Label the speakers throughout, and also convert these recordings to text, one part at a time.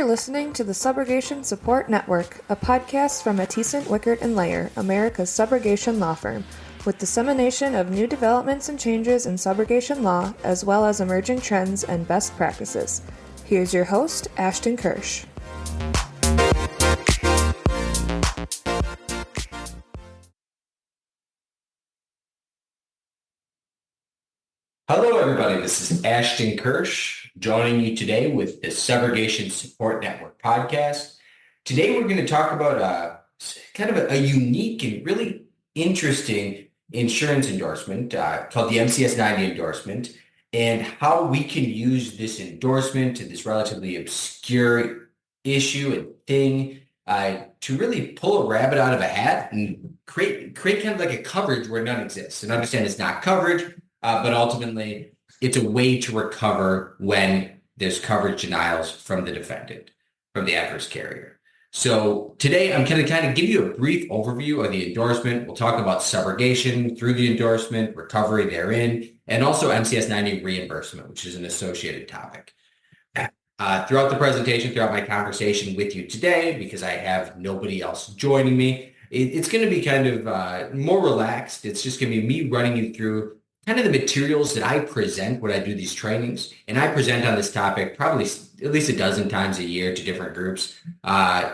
Speaker 1: You're listening to the Subrogation Support Network, a podcast from Mathieson, Wickert & Layer, America's subrogation law firm, with dissemination of new developments and changes in subrogation law, as well as emerging trends and best practices. Here's your host, Ashton Kirsch.
Speaker 2: Hello, everybody. This is Ashton Kirsch, joining you today with the Subrogation Support Network podcast. Today, we're going to talk about kind of a unique and really interesting insurance endorsement called the MCS-90 Endorsement, and how we can use this endorsement to this relatively obscure issue and thing to really pull a rabbit out of a hat and create kind of like a coverage where none exists. And understand it's not coverage, but ultimately, it's a way to recover when there's coverage denials from the defendant, from the adverse carrier. So today, I'm going to kind of give you a brief overview of the endorsement. We'll talk about subrogation through the endorsement, recovery therein, and also MCS-90 reimbursement, which is an associated topic. Throughout the presentation, throughout my conversation with you today, because I have nobody else joining me, it's going to be kind of more relaxed. It's just going to be me running you through kind of the materials that I present when I do these trainings. And I present on this topic probably at least a dozen times a year to different groups.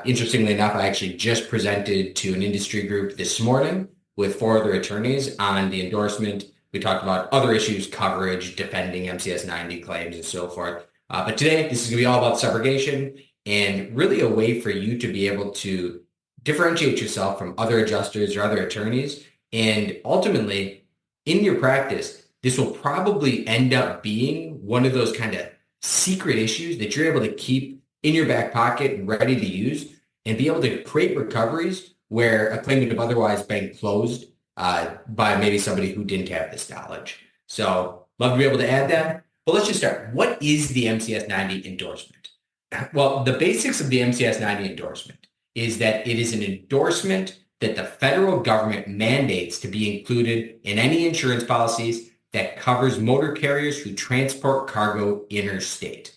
Speaker 2: Interestingly enough, I actually just presented to an industry group this morning with 4 other attorneys on the endorsement. We talked about other issues, coverage, defending MCS-90 claims, and so forth. But today, this is going to be all about subrogation and really a way for you to be able to differentiate yourself from other adjusters or other attorneys. And ultimately, in your practice, this will probably end up being one of those kind of secret issues that you're able to keep in your back pocket and ready to use and be able to create recoveries where a claim would have otherwise been closed by maybe somebody who didn't have this knowledge. So love to be able to add that. But let's just start. What is the MCS-90 endorsement? Well, the basics of the MCS-90 endorsement is that it is an endorsement that the federal government mandates to be included in any insurance policies that covers motor carriers who transport cargo interstate.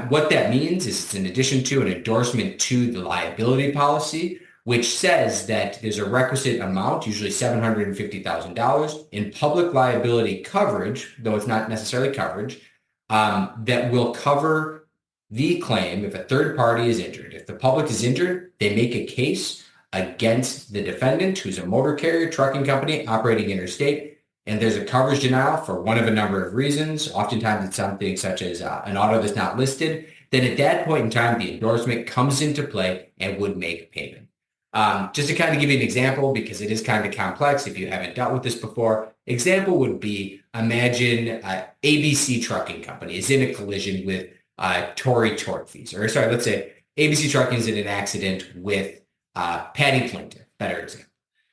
Speaker 2: What that means is it's in addition to an endorsement to the liability policy, which says that there's a requisite amount, usually $750,000, in public liability coverage, though it's not necessarily coverage, that will cover the claim if a third party is injured. If the public is injured, they make a case against the defendant, who's a motor carrier, trucking company operating interstate, and there's a coverage denial for one of a number of reasons. Oftentimes it's something such as an auto that's not listed. Then at that point in time, the endorsement comes into play and would make payment. Just to kind of give you an example, because it is kind of complex if you haven't dealt with this before, example would be, imagine ABC Trucking Company is in a collision with Tory Tortfeasor. Or sorry, let's say ABC Trucking is in an accident with Patty Plaintiff, better example.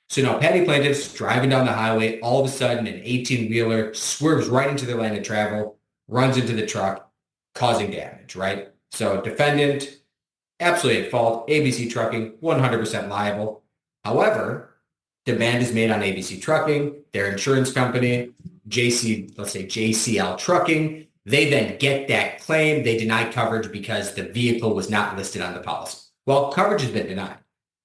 Speaker 2: So now Patty Plaintiff's driving down the highway. All of a sudden, an 18-wheeler swerves right into their lane of travel, runs into the truck, causing damage, right? So defendant, absolutely at fault. ABC Trucking, 100% liable. However, demand is made on ABC Trucking, their insurance company, let's say JCL Trucking. They then get that claim. They deny coverage because the vehicle was not listed on the policy. Well, coverage has been denied.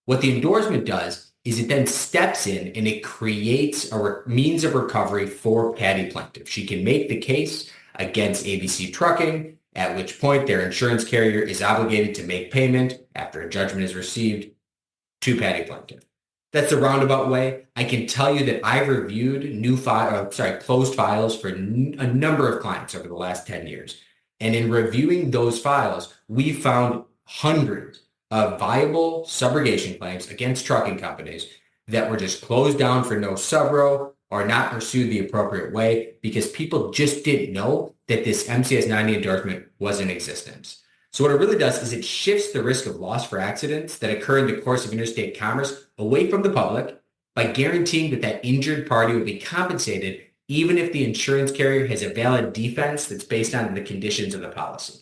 Speaker 2: What the endorsement does is it then steps in and it creates a means of recovery for Patty Plaintiff. She can make the case against ABC Trucking, at which point their insurance carrier is obligated to make payment after a judgment is received to Patty Plaintiff. That's the roundabout way. I can tell you that I've reviewed closed files for a number of clients over the last 10 years. And in reviewing those files, we found hundreds of viable subrogation claims against trucking companies that were just closed down for no subro or not pursued the appropriate way because people just didn't know that this MCS-90 endorsement was in existence. So what it really does is it shifts the risk of loss for accidents that occur in the course of interstate commerce away from the public by guaranteeing that that injured party will be compensated even if the insurance carrier has a valid defense that's based on the conditions of the policy.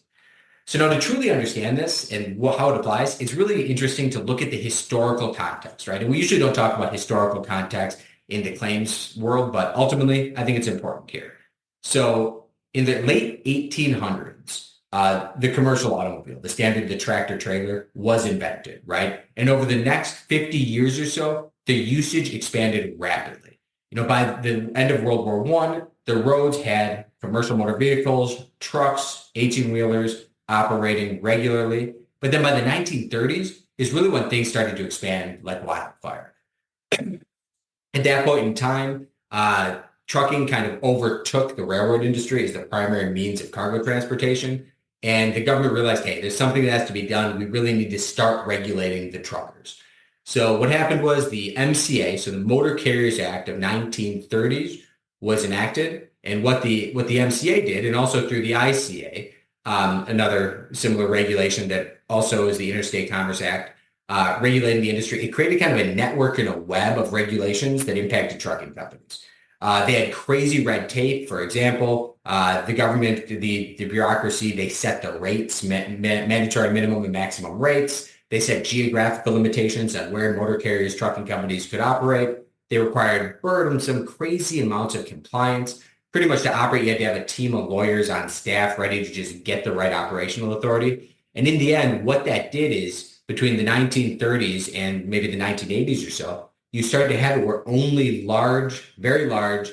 Speaker 2: So now to truly understand this and how it applies, it's really interesting to look at the historical context, right? And we usually don't talk about historical context in the claims world, but ultimately, I think it's important here. So in the late 1800s, the commercial automobile, the standard, the tractor trailer was invented, right? And over the next 50 years or so, the usage expanded rapidly. By the end of World War I, the roads had commercial motor vehicles, trucks, 18-wheelers operating regularly. But then by the 1930s is really when things started to expand like wildfire. At that point in time, trucking kind of overtook the railroad industry as the primary means of cargo transportation. And the government realized, hey, there's something that has to be done. We really need to start regulating the truckers. So what happened was the MCA, so the Motor Carriers Act of 1930s, was enacted. And what the MCA did, and also through the ICA, another similar regulation that also is the Interstate Commerce Act, regulating the industry, it created kind of a network and a web of regulations that impacted trucking companies. They had crazy red tape. For example, the government, the bureaucracy, they set the rates, mandatory minimum and maximum rates. They set geographical limitations on where motor carriers, trucking companies could operate. They required burdensome, crazy amounts of compliance. Pretty much to operate, you had to have a team of lawyers on staff ready to just get the right operational authority. And in the end, what that did is between the 1930s and maybe the 1980s or so, you started to have it where only large, very large,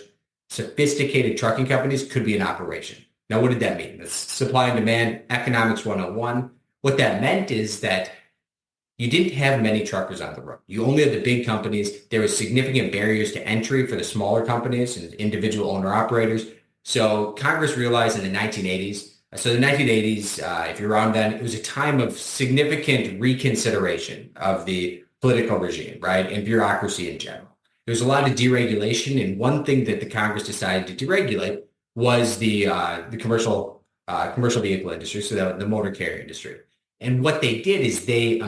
Speaker 2: sophisticated trucking companies could be in operation. Now, what did that mean? That's supply and demand, economics 101. What that meant is that you didn't have many truckers on the road. You only had the big companies. There were significant barriers to entry for the smaller companies and individual owner operators. So Congress realized in the 1980s, if you're around then, it was a time of significant reconsideration of the political regime, right, and bureaucracy in general. There was a lot of deregulation, and one thing that the Congress decided to deregulate was the commercial vehicle industry, so the motor carrier industry. And what they did is they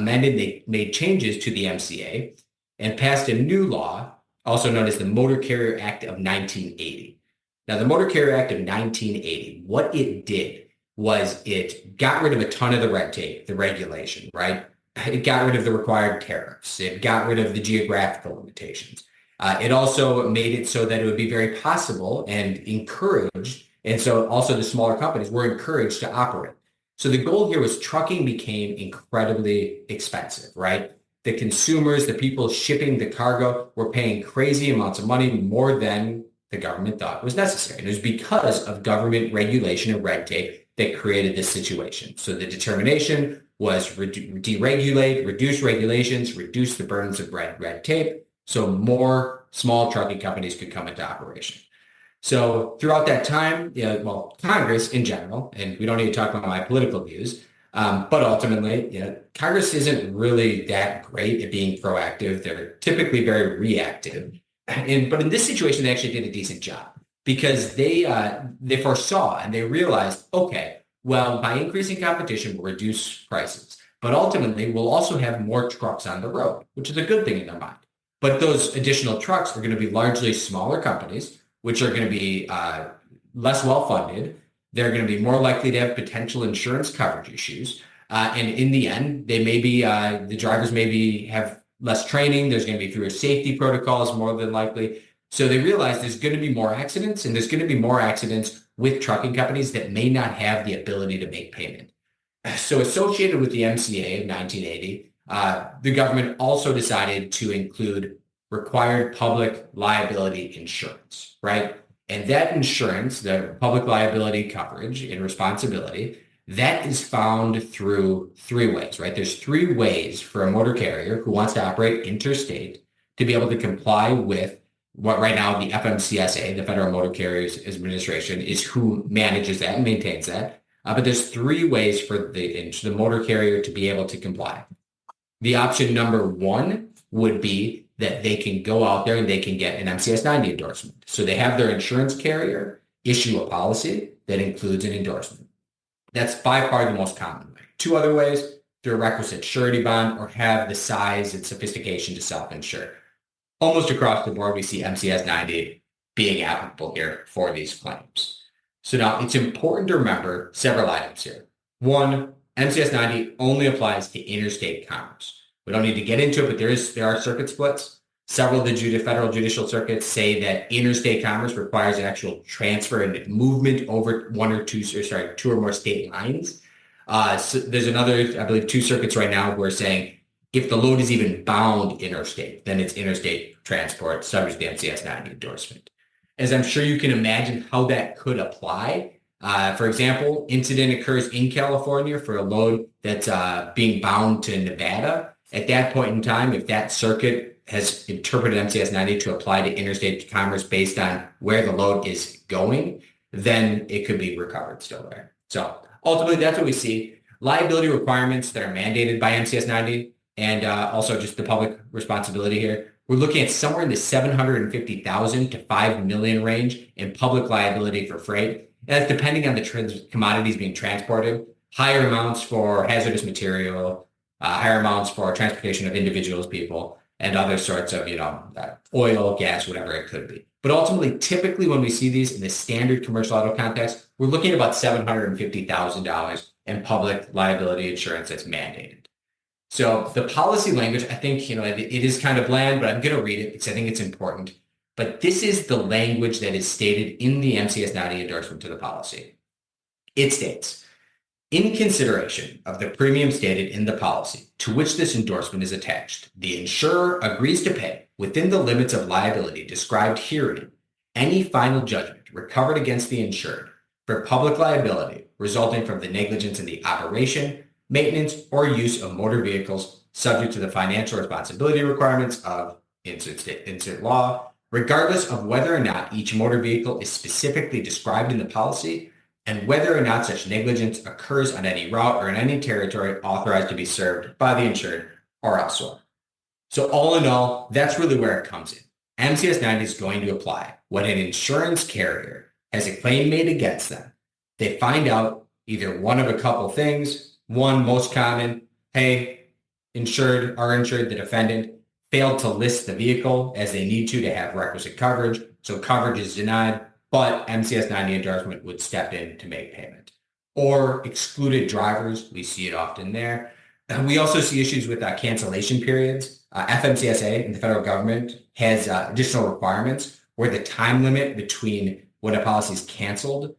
Speaker 2: made changes to the MCA and passed a new law, also known as the Motor Carrier Act of 1980. Now, the Motor Carrier Act of 1980, what it did was it got rid of a ton of the red tape, the regulation, right? It got rid of the required tariffs. It got rid of the geographical limitations. It also made it so that it would be very possible and encouraged. And so also the smaller companies were encouraged to operate. So the goal here was trucking became incredibly expensive, right? The consumers, the people shipping the cargo were paying crazy amounts of money, more than the government thought was necessary. And it was because of government regulation and red tape that created this situation. So the determination was deregulate, reduce regulations, reduce the burdens of red tape, so more small trucking companies could come into operation. So throughout that time, Congress in general, and we don't need to talk about my political views, but ultimately, Congress isn't really that great at being proactive. They're typically very reactive. But in this situation, they actually did a decent job because they foresaw and they realized, okay, well, by increasing competition, we'll reduce prices. But ultimately, we'll also have more trucks on the road, which is a good thing in their mind. But those additional trucks are going to be largely smaller companies, which are going to be less well-funded. They're going to be more likely to have potential insurance coverage issues. And in the end, the drivers maybe have less training. There's going to be fewer safety protocols, more than likely. So they realize there's going to be more accidents, and there's going to be more accidents with trucking companies that may not have the ability to make payment. So associated with the MCA of 1980, the government also decided to include required public liability insurance, right? And that insurance, the public liability coverage and responsibility, that is found through three ways, right? There's three ways for a motor carrier who wants to operate interstate to be able to comply with what right now the FMCSA, the Federal Motor Carriers Administration, is who manages that and maintains that. But there's three ways for the motor carrier to be able to comply. The option number one would be that they can go out there and they can get an MCS-90 endorsement. So they have their insurance carrier issue a policy that includes an endorsement. That's by far the most common way. Two other ways, through a requisite surety bond or have the size and sophistication to self-insure. Almost across the board, we see MCS-90 being applicable here for these claims. So now it's important to remember several items here. One, MCS-90 only applies to interstate commerce. We don't need to get into it, but there are circuit splits. Several of the federal judicial circuits say that interstate commerce requires actual transfer and movement over two or more state lines. So there's another, I believe, two circuits right now who are saying if the load is even bound interstate, then it's interstate transport subject to the MCS-90 endorsement. As I'm sure you can imagine how that could apply. For example, incident occurs in California for a load that's being bound to Nevada. At that point in time, if that circuit has interpreted MCS-90 to apply to interstate commerce based on where the load is going, then it could be recovered still there. So ultimately, that's what we see. Liability requirements that are mandated by MCS-90 and also just the public responsibility here. We're looking at somewhere in the $750,000 to $5 million range in public liability for freight. And that's depending on the commodities being transported. Higher amounts for hazardous material, higher amounts for transportation of individuals, people, and other sorts of, oil, gas, whatever it could be. But ultimately, typically when we see these in the standard commercial auto context, we're looking at about $750,000 in public liability insurance that's mandated. So the policy language, I think, it is kind of bland, but I'm going to read it because I think it's important. But this is the language that is stated in the MCS-90 endorsement to the policy. It states, in consideration of the premium stated in the policy to which this endorsement is attached, the insurer agrees to pay, within the limits of liability described herein, any final judgment recovered against the insured for public liability resulting from the negligence in the operation, maintenance, or use of motor vehicles subject to the financial responsibility requirements of insert law, regardless of whether or not each motor vehicle is specifically described in the policy and whether or not such negligence occurs on any route or in any territory authorized to be served by the insured or elsewhere. So all in all, that's really where it comes in. MCS-90 is going to apply when an insurance carrier has a claim made against them. They find out either one of a couple things. One, most common, hey, our insured, the defendant, failed to list the vehicle as they need to have requisite coverage. So coverage is denied, but MCS-90 endorsement would step in to make payment. Or excluded drivers, we see it often there. And we also see issues with cancellation periods. FMCSA and the federal government has additional requirements where the time limit between when a policy is canceled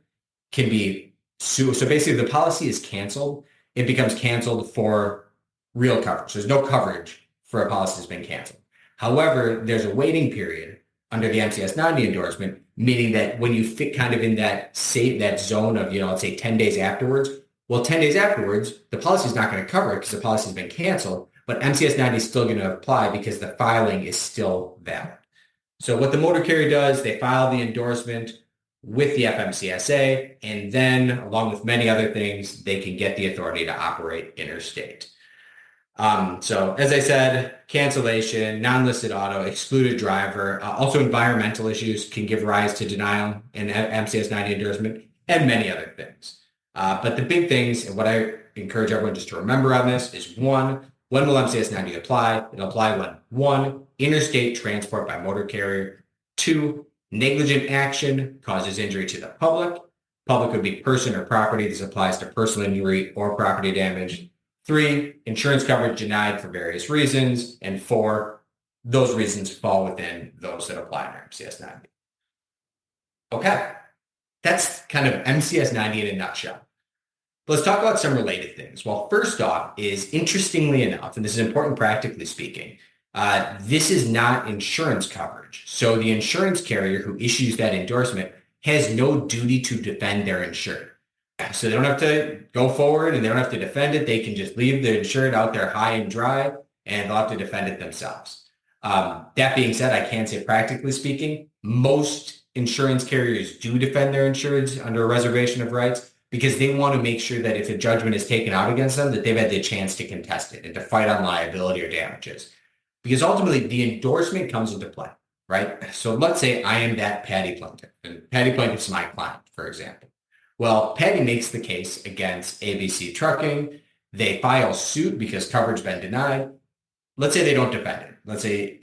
Speaker 2: can be So basically, if the policy is canceled, it becomes canceled for real coverage. There's no coverage for a policy that's been canceled. However, there's a waiting period under the MCS-90 endorsement, meaning that when you fit kind of in that zone of, let's say 10 days afterwards, well, 10 days afterwards, the policy is not going to cover it because the policy has been canceled, but MCS-90 is still going to apply because the filing is still valid. So what the motor carrier does, they file the endorsement with the FMCSA, and then along with many other things, they can get the authority to operate interstate. So as I said, cancellation, non-listed auto, excluded driver, also environmental issues can give rise to denial in MCS-90 endorsement, and many other things. But the big things, and what I encourage everyone just to remember on this is, one, when will MCS-90 apply? It'll apply when, one, interstate transport by motor carrier, two, negligent action causes injury to the public. Public would be person or property. This applies to personal injury or property damage. Three, insurance coverage denied for various reasons. And four, those reasons fall within those that apply to MCS-90. Okay, that's kind of MCS-90 in a nutshell. Let's talk about some related things. Well, first off is, interestingly enough, and this is important practically speaking, this is not insurance coverage. So the insurance carrier who issues that endorsement has no duty to defend their insured. So they don't have to go forward and they don't have to defend it. They can just leave the insured out there high and dry, and they'll have to defend it themselves. That being said, I can say practically speaking, most insurance carriers do defend their insureds under a reservation of rights because they want to make sure that if a judgment is taken out against them, that they've had the chance to contest it and to fight on liability or damages. Because ultimately, the endorsement comes into play, right? So let's say I am that Patty plaintiff, and Patty plaintiff is my client, for example. Well, Patty makes the case against ABC Trucking. They file suit because coverage been denied. Let's say they don't defend it. Let's say,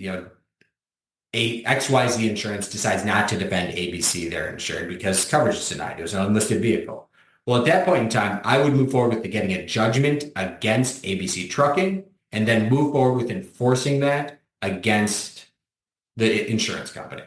Speaker 2: XYZ Insurance decides not to defend ABC, their insured, because coverage is denied. It was an unlisted vehicle. Well, at that point in time, I would move forward with getting a judgment against ABC Trucking, and then move forward with enforcing that against the insurance company.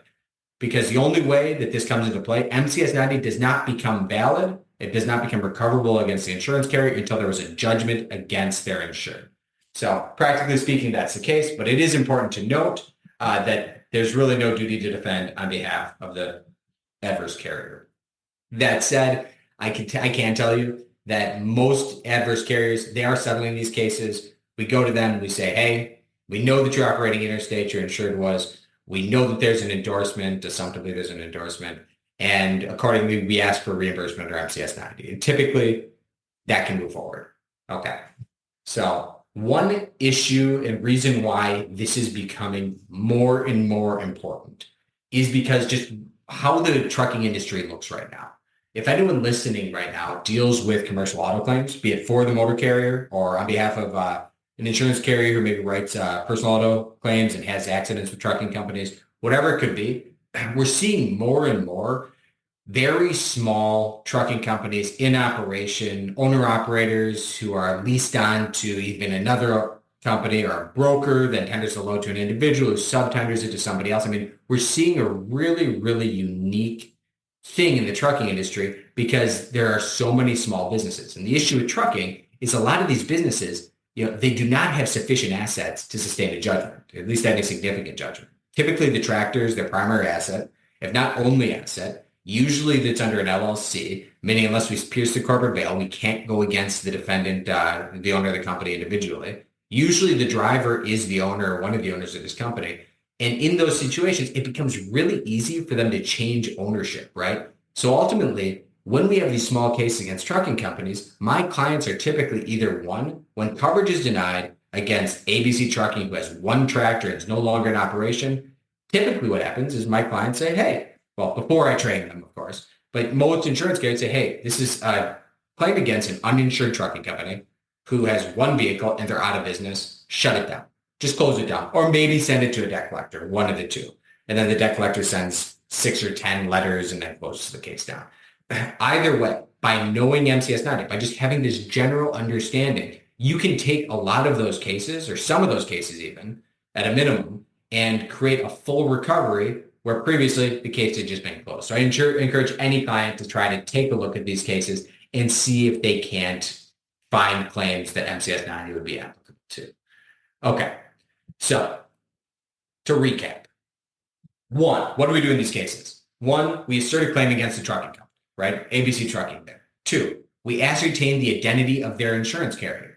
Speaker 2: Because the only way that this comes into play, MCS-90 does not become valid. It does not become recoverable against the insurance carrier until there was a judgment against their insured. So practically speaking, that's the case. But it is important to note that there's really no duty to defend on behalf of the adverse carrier. That said, I can tell you that most adverse carriers, they are settling these cases. We go to them and we say, hey, we know that you're operating interstate, your insured was. We know that there's an endorsement, assumptively there's an endorsement, and accordingly, we ask for reimbursement under MCS-90. And typically, that can move forward. Okay. So one issue and reason why this is becoming more and more important is because just how the trucking industry looks right now. If anyone listening right now deals with commercial auto claims, be it for the motor carrier or on behalf of an insurance carrier who maybe writes personal auto claims and has accidents with trucking companies, whatever it could be, we're seeing more and more very small trucking companies in operation, owner-operators who are leased on to even another company or a broker that tenders the load to an individual who subtenders it to somebody else. I mean, we're seeing a really, really unique thing in the trucking industry because there are so many small businesses. And the issue with trucking is a lot of these businesses, they do not have sufficient assets to sustain a judgment, at least any significant judgment. Typically, the tractor is their primary asset, if not only asset. Usually, that's under an LLC, meaning unless we pierce the corporate veil, we can't go against the defendant, the owner of the company individually. Usually, the driver is the owner or one of the owners of this company. And in those situations, it becomes really easy for them to change ownership, right? So ultimately, when we have these small cases against trucking companies, my clients are typically either one, when coverage is denied against ABC Trucking, who has one tractor and is no longer in operation, typically what happens is my clients say, hey, well, before I train them, of course, but most insurance carriers say, hey, this is a claim against an uninsured trucking company who has one vehicle and they're out of business, shut it down. Just close it down. Or maybe send it to a debt collector, one of the two. And then the debt collector sends 6 or 10 letters and then closes the case down. Either way, by knowing MCS-90, by just having this general understanding, you can take a lot of those cases, or some of those cases even, at a minimum, and create a full recovery where previously the case had just been closed. So I encourage any client to try to take a look at these cases and see if they can't find claims that MCS-90 would be applicable to. Okay, so to recap. 1, what do we do in these cases? 1, we assert a claim against the trucking company, right? ABC Trucking there. 2, we ascertain the identity of their insurance carrier.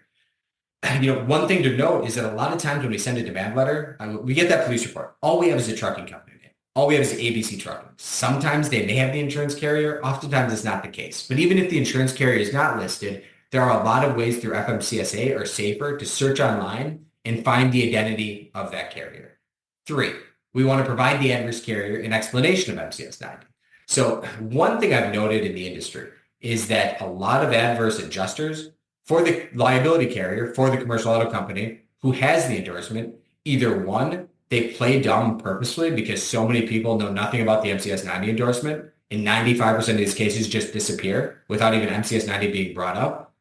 Speaker 2: One thing to note is that a lot of times when we send a demand letter, we get that police report. All we have is a trucking company name. All we have is ABC Trucking. Sometimes they may have the insurance carrier. Oftentimes it's not the case. But even if the insurance carrier is not listed, there are a lot of ways through FMCSA or SAFER to search online and find the identity of that carrier. 3, we want to provide the adverse carrier an explanation of MCS-90. So one thing I've noted in the industry is that a lot of adverse adjusters for the liability carrier, for the commercial auto company who has the endorsement, either 1, they play dumb purposefully because so many people know nothing about the MCS-90 endorsement, and 95% of these cases just disappear without even MCS-90 being brought up.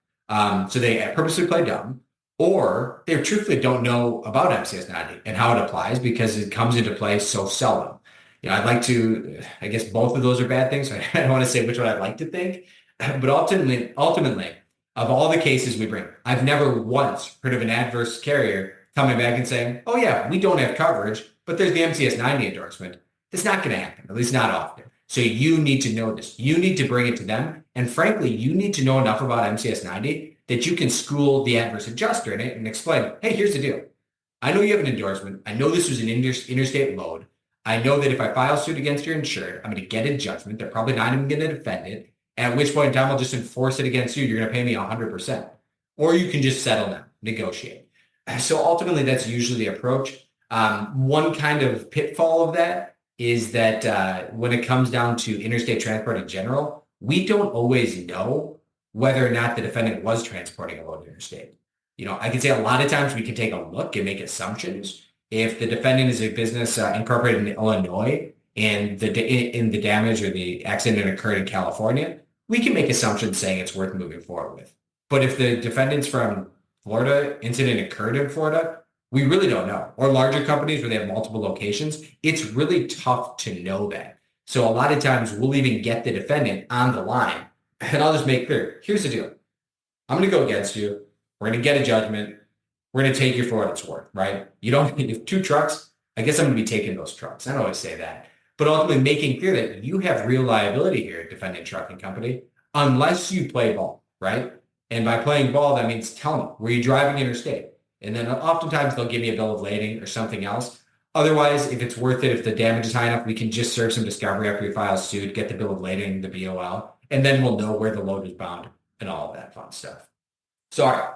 Speaker 2: So they purposely play dumb, or they truthfully don't know about MCS-90 and how it applies because it comes into play so seldom. I'd like to, I guess both of those are bad things. So I don't want to say which one I'd like to think, but ultimately, of all the cases we bring, I've never once heard of an adverse carrier coming back and saying, oh yeah, we don't have coverage, but there's the MCS-90 endorsement. That's not going to happen, at least not often. So you need to know this. You need to bring it to them. And frankly, you need to know enough about MCS-90 that you can school the adverse adjuster in it and explain, hey, here's the deal. I know you have an endorsement. I know this was an interstate load. I know that if I file suit against your insured, I'm going to get a judgment. They're probably not even going to defend it. At which point in time, I'll just enforce it against you. You're going to pay me 100%. Or you can just settle now, negotiate. So ultimately, that's usually the approach. One kind of pitfall of that is that when it comes down to interstate transport in general, we don't always know whether or not the defendant was transporting a load interstate. I can say a lot of times we can take a look and make assumptions. If the defendant is a business incorporated in Illinois and the damage or the accident occurred in California, we can make assumptions saying it's worth moving forward with. But if the defendant's from Florida, incident occurred in Florida, We really don't know. Or larger companies where they have multiple locations, it's really tough to know that. So a lot of times we'll even get the defendant on the line. And I'll just make clear, here's the deal. I'm going to go against you. We're going to get a judgment. We're going to take you for what it's worth, right? You don't need 2 trucks. I guess I'm going to be taking those trucks. I don't always say that. But ultimately making clear that you have real liability here at defendant trucking company, unless you play ball, right? And by playing ball, that means tell me, were you driving interstate? And then oftentimes they'll give me a bill of lading or something else. Otherwise, if it's worth it, if the damage is high enough, we can just serve some discovery after we file suit, get the bill of lading, the BOL, and then we'll know where the load is bound and all of that fun stuff. So, all right.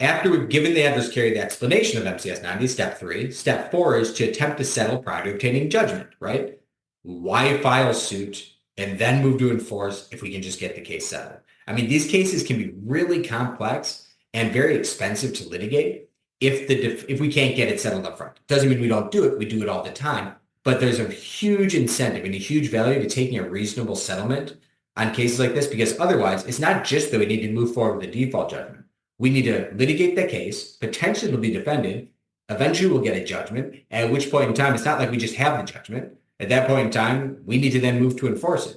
Speaker 2: After we've given the adverse carrier the explanation of MCS-90, step 3, step 4 is to attempt to settle prior to obtaining judgment, right? Why file suit and then move to enforce if we can just get the case settled? I mean, these cases can be really complex and very expensive to litigate if we can't get it settled up front. Doesn't mean we don't do it. We do it all the time. But there's a huge incentive and a huge value to taking a reasonable settlement on cases like this, because otherwise, it's not just that we need to move forward with a default judgment. We need to litigate the case. Potentially it'll be defended. Eventually we'll get a judgment, at which point in time, it's not like we just have the judgment. At that point in time, we need to then move to enforce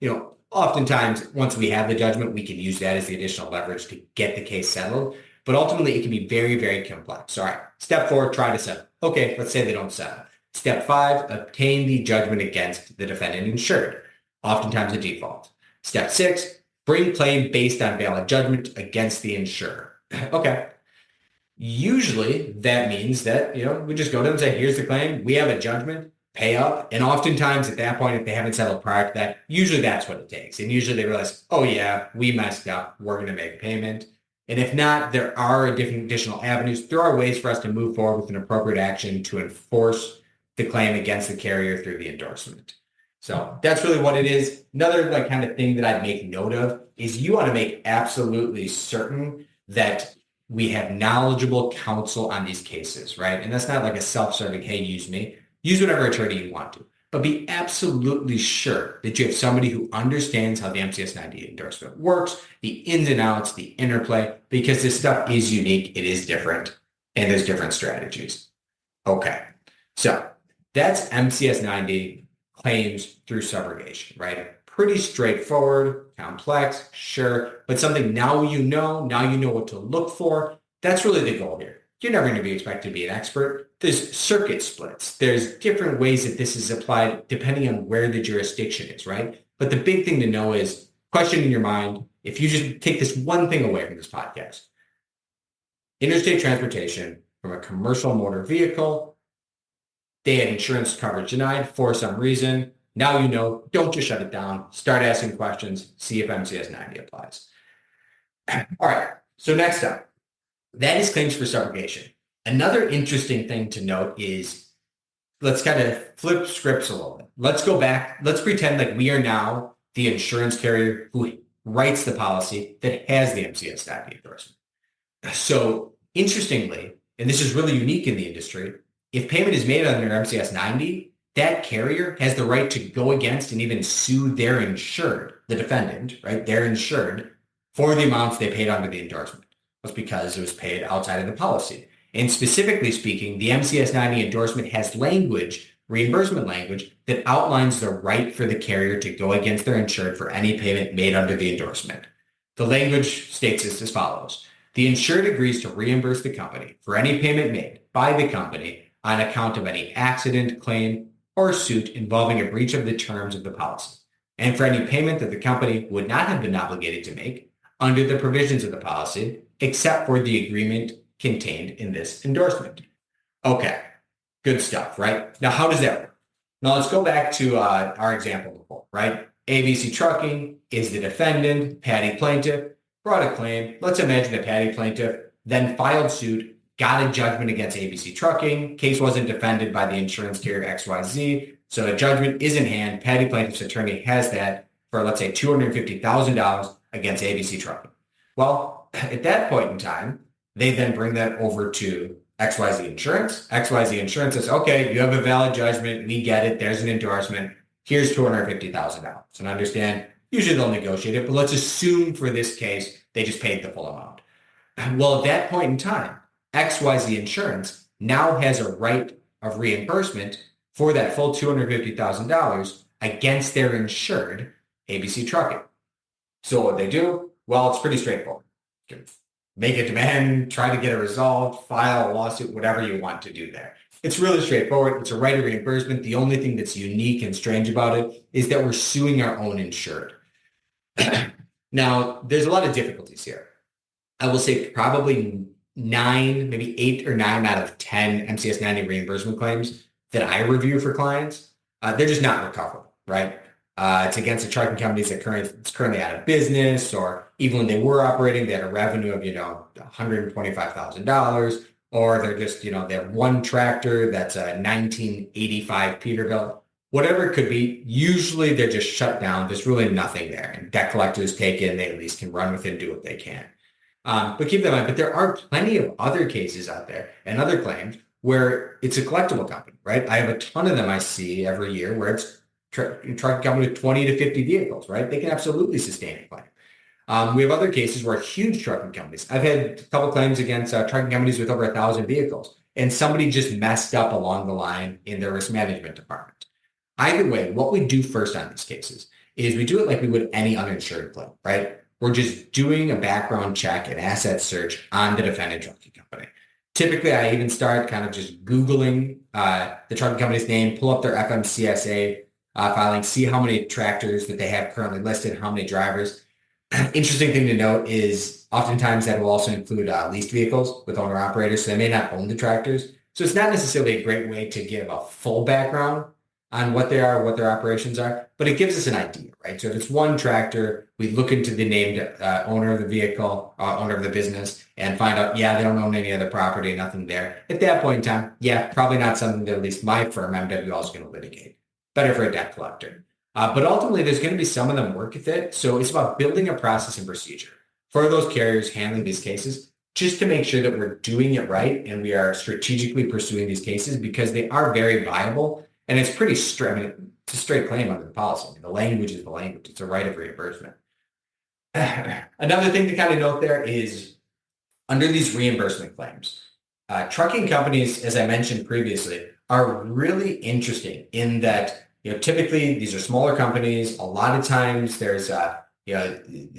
Speaker 2: it. Oftentimes, once we have the judgment, we can use that as the additional leverage to get the case settled. But ultimately, it can be very, very complex. All right, step 4, try to settle. Okay, let's say they don't settle. Step 5, obtain the judgment against the defendant insured, oftentimes a default. Step 6, bring claim based on valid judgment against the insurer. Okay. Usually, that means that, we just go to them and say, here's the claim. We have a judgment. Pay up. And oftentimes at that point, if they haven't settled prior to that, usually that's what it takes. And usually they realize, oh yeah, we messed up. We're going to make payment. And if not, there are different additional avenues. There are ways for us to move forward with an appropriate action to enforce the claim against the carrier through the endorsement. So that's really what it is. Another kind of thing that I'd make note of is you want to make absolutely certain that we have knowledgeable counsel on these cases, right? And that's not like a self-serving, hey, use me. Use whatever attorney you want to, but be absolutely sure that you have somebody who understands how the MCS-90 endorsement works, the ins and outs, the interplay, because this stuff is unique, it is different, and there's different strategies. Okay, so that's MCS-90 claims through subrogation, right? Pretty straightforward, complex, sure, but something now you know what to look for. That's really the goal here. You're never going to be expected to be an expert. There's circuit splits. There's different ways that this is applied depending on where the jurisdiction is, right? But the big thing to know is, question in your mind, if you just take this one thing away from this podcast, interstate transportation from a commercial motor vehicle, they had insurance coverage denied for some reason. Now you know, don't just shut it down. Start asking questions, see if MCS-90 applies. All right, so next up. That is claims for subrogation. Another interesting thing to note is, let's kind of flip scripts a little bit. Let's go back. Let's pretend like we are now the insurance carrier who writes the policy that has the MCS-90 endorsement. So interestingly, and this is really unique in the industry, if payment is made under MCS-90, that carrier has the right to go against and even sue their insured, the defendant, right? Their insured for the amounts they paid under the endorsement. Was because it was paid outside of the policy. And specifically speaking, the MCS-90 endorsement has language, reimbursement language, that outlines the right for the carrier to go against their insured for any payment made under the endorsement. The language states this as follows. The insured agrees to reimburse the company for any payment made by the company on account of any accident, claim, or suit involving a breach of the terms of the policy, and for any payment that the company would not have been obligated to make under the provisions of the policy, except for the agreement contained in this endorsement. Okay, good stuff, right? Now, how does that work? Now, let's go back to our example before, right? ABC Trucking is the defendant, Patty plaintiff, brought a claim. Let's imagine that Patty plaintiff then filed suit, got a judgment against ABC Trucking. Case wasn't defended by the insurance carrier XYZ, so a judgment is in hand. Patty plaintiff's attorney has that for, let's say, $250,000 against ABC Trucking. Well, at that point in time, they then bring that over to XYZ Insurance. XYZ Insurance says, okay, you have a valid judgment. We get it. There's an endorsement. Here's $250,000. And understand, usually they'll negotiate it, but let's assume for this case, they just paid the full amount. Well, at that point in time, XYZ Insurance now has a right of reimbursement for that full $250,000 against their insured ABC Trucking. So what they do? Well, it's pretty straightforward. You can make a demand, try to get it resolved, file a lawsuit, whatever you want to do there. It's really straightforward. It's a right of reimbursement. The only thing that's unique and strange about it is that we're suing our own insured. Now, there's a lot of difficulties here. I will say probably 9, maybe 8 or 9 out of 10 MCS-90 reimbursement claims that I review for clients, they're just not recoverable, right? It's against the trucking companies that it's currently out of business, or even when they were operating, they had a revenue of, $125,000, or they're just, they have one tractor that's a 1985 Peterbilt, whatever it could be. Usually they're just shut down. There's really nothing there. And debt collectors take in, they at least can run with it and do what they can. But keep that in mind, but there are plenty of other cases out there and other claims where it's a collectible company, right? I have a ton of them I see every year where it's trucking company with 20 to 50 vehicles, right? They can absolutely sustain a claim. We have other cases where huge trucking companies, I've had a couple claims against trucking companies with over 1,000 vehicles, and somebody just messed up along the line in their risk management department. Either way, what we do first on these cases is we do it like we would any uninsured claim, right? We're just doing a background check and asset search on the defendant trucking company. Typically, I even start kind of just Googling the trucking company's name, pull up their FMCSA filing, see how many tractors that they have currently listed, how many drivers. Interesting thing to note is oftentimes that will also include leased vehicles with owner-operators, so they may not own the tractors. So it's not necessarily a great way to give a full background on what they are, what their operations are, but it gives us an idea, right? So if it's one tractor, we look into the named owner of the vehicle, owner of the business, and find out, yeah, they don't own any other property, nothing there. At that point in time, yeah, probably not something that at least my firm, MWL, is going to litigate. Better for a debt collector. But ultimately, there's going to be some of them work with it. So it's about building a process and procedure for those carriers handling these cases, just to make sure that we're doing it right and we are strategically pursuing these cases, because they are very viable. And it's pretty straight. I mean, it's a straight claim under the policy. I mean, the language is the language. It's a right of reimbursement. Another thing to kind of note there is under these reimbursement claims, trucking companies, as I mentioned previously, are really interesting in that, typically these are smaller companies. A lot of times there's,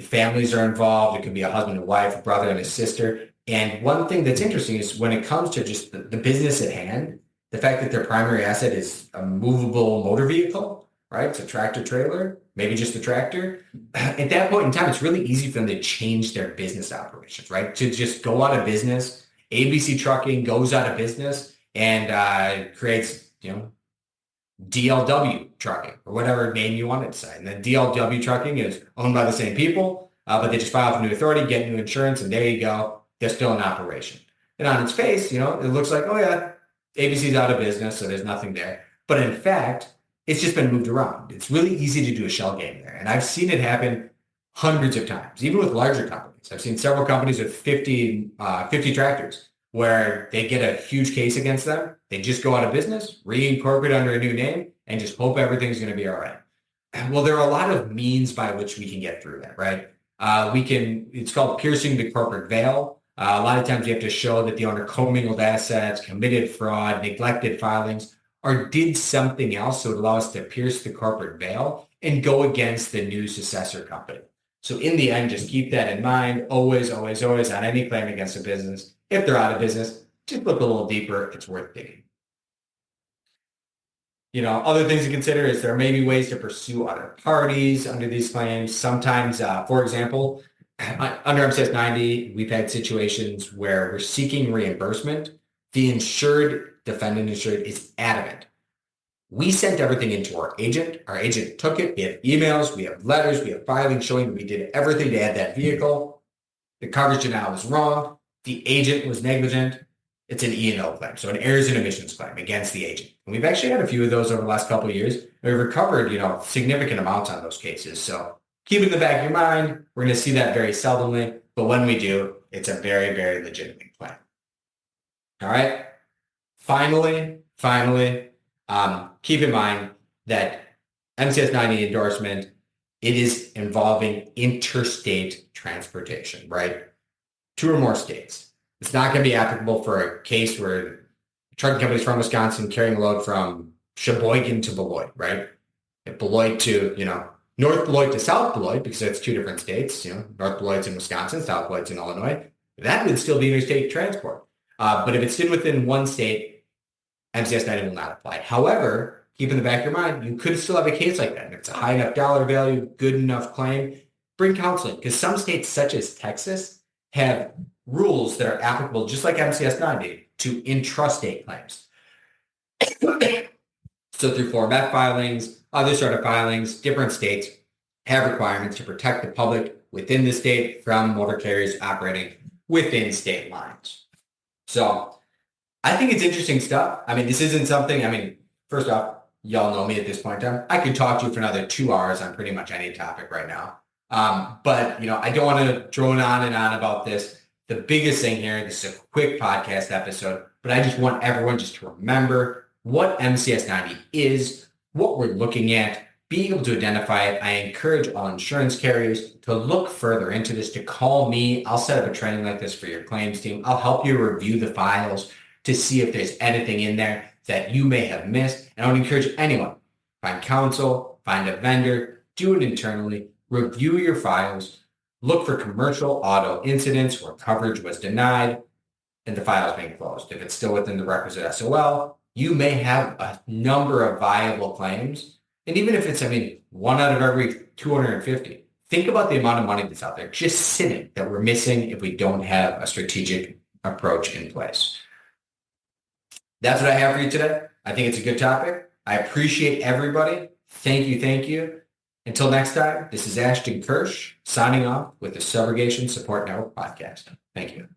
Speaker 2: families are involved. It could be a husband and wife, a brother and a sister. And one thing that's interesting is when it comes to just the business at hand, the fact that their primary asset is a movable motor vehicle, right? It's a tractor trailer, maybe just a tractor. At that point in time, it's really easy for them to change their business operations, right? To just go out of business. ABC Trucking goes out of business and creates, DLW Trucking, or whatever name you want it to say. And then DLW Trucking is owned by the same people, but they just file for new authority, get new insurance, and there you go. They're still in operation. And on its face, it looks like, oh yeah, ABC's out of business, so there's nothing there. But in fact, it's just been moved around. It's really easy to do a shell game there. And I've seen it happen hundreds of times, even with larger companies. I've seen several companies with 50 tractors where they get a huge case against them. They just go out of business, reincorporate under a new name, and just hope everything's going to be all right. Well, there are a lot of means by which we can get through that, right? It's called piercing the corporate veil. A lot of times you have to show that the owner commingled assets, committed fraud, neglected filings, or did something else so it allows us to pierce the corporate veil and go against the new successor company. So in the end, just keep that in mind. Always, always, always on any claim against a business, if they're out of business, just look a little deeper. It's worth digging. Other things to consider is there may be ways to pursue other parties under these claims. Sometimes, for example, under MCS-90, we've had situations where we're seeking reimbursement. The defendant insured is adamant. We sent everything into our agent. Our agent took it. We have emails, we have letters, we have filings showing that we did everything to add that vehicle. The coverage denial was wrong. The agent was negligent. It's an E&O claim, so an errors and omissions claim against the agent. And we've actually had a few of those over the last couple of years. We've recovered, significant amounts on those cases. So keep it in the back of your mind. We're going to see that very seldomly, but when we do, it's a very, very legitimate claim. All right. Finally, keep in mind that MCS-90 endorsement, it is involving interstate transportation, right? 2 or more states. It's not going to be applicable for a case where trucking companies from Wisconsin carrying a load from Sheboygan to Beloit, right? If Beloit to, North Beloit to South Beloit, because that's two different states, North Beloit's in Wisconsin, South Beloit's in Illinois, that would still be interstate transport. But if it's still within one state, MCS-90 will not apply. However, keep in the back of your mind, you could still have a case like that. If it's a high enough dollar value, good enough claim, bring counseling. Because some states, such as Texas, have rules that are applicable, just like MCS-90, to intrastate claims. So through Form F filings, other sort of filings, different states have requirements to protect the public within the state from motor carriers operating within state lines. So I think it's interesting stuff. This isn't something, first off, y'all know me at this point in time. I could talk to you for another 2 hours on pretty much any topic right now. But I don't want to drone on and on about this. The biggest thing here, this is a quick podcast episode, but I just want everyone just to remember what MCS-90 is, what we're looking at, being able to identify it. I encourage all insurance carriers to look further into this, to call me. I'll set up a training like this for your claims team. I'll help you review the files to see if there's anything in there that you may have missed. And I would encourage anyone, find counsel, find a vendor, do it internally, review your files, look for commercial auto incidents where coverage was denied and the file is being closed. If it's still within the requisite SOL, you may have a number of viable claims. And even if it's, one out of every 250, think about the amount of money that's out there just sitting that we're missing if we don't have a strategic approach in place. That's what I have for you today. I think it's a good topic. I appreciate everybody. Thank you. Thank you. Until next time, this is Ashton Kirsch signing off with the Subrogation Support Network podcast. Thank you.